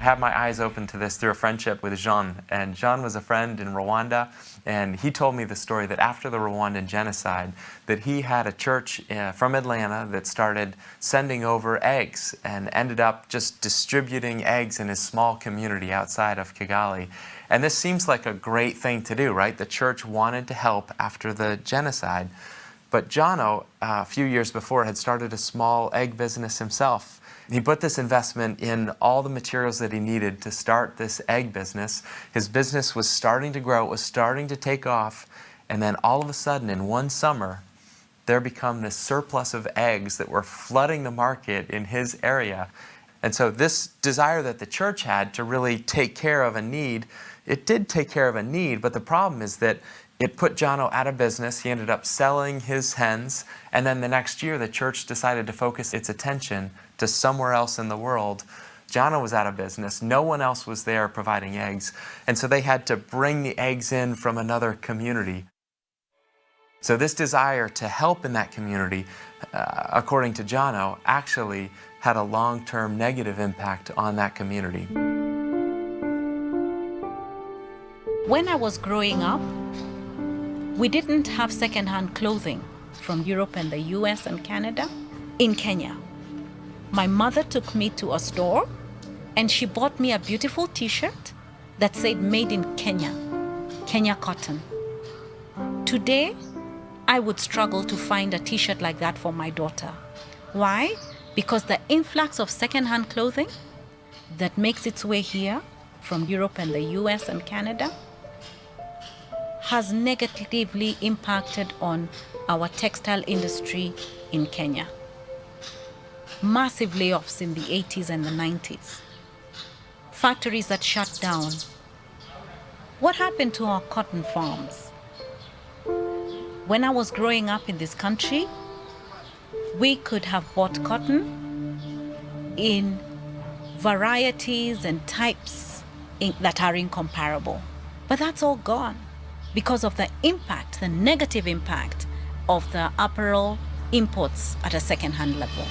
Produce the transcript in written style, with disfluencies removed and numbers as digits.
I had my eyes open to this through a friendship with Jean. And Jean was a friend in Rwanda, and he told me the story that after the Rwandan genocide, that he had a church from Atlanta that started sending over eggs and ended up just distributing eggs in his small community outside of Kigali. And this seems like a great thing to do, right? The church wanted to help after the genocide. But Jono, a few years before, had started a small egg business himself. He put this investment in all the materials that he needed to start this egg business. His business was starting to grow, it was starting to take off, and then all of a sudden, in one summer, there became this surplus of eggs that were flooding the market in his area. And so this desire that the church had to really take care of a need, it did take care of a need, but the problem is that it put Jono out of business. He ended up selling his hens, and then the next year the church decided to focus its attention to somewhere else in the world. Jono was out of business. No one else was there providing eggs, and so they had to bring the eggs in from another community. So this desire to help in that community, according to Jono, actually had a long-term negative impact on that community. When I was growing up, we didn't have second-hand clothing from Europe and the US and Canada in Kenya. My mother took me to a store and she bought me a beautiful t-shirt that said made in Kenya, Kenya cotton. Today, I would struggle to find a t-shirt like that for my daughter. Why? Because the influx of second-hand clothing that makes its way here from Europe and the US and Canada has negatively impacted on our textile industry in Kenya. Massive layoffs in the 80s and the 90s. Factories that shut down. What happened to our cotton farms? When I was growing up in this country, we could have bought cotton in varieties and types that are incomparable. But that's all gone because of the impact, the negative impact of the apparel imports at a second-hand level.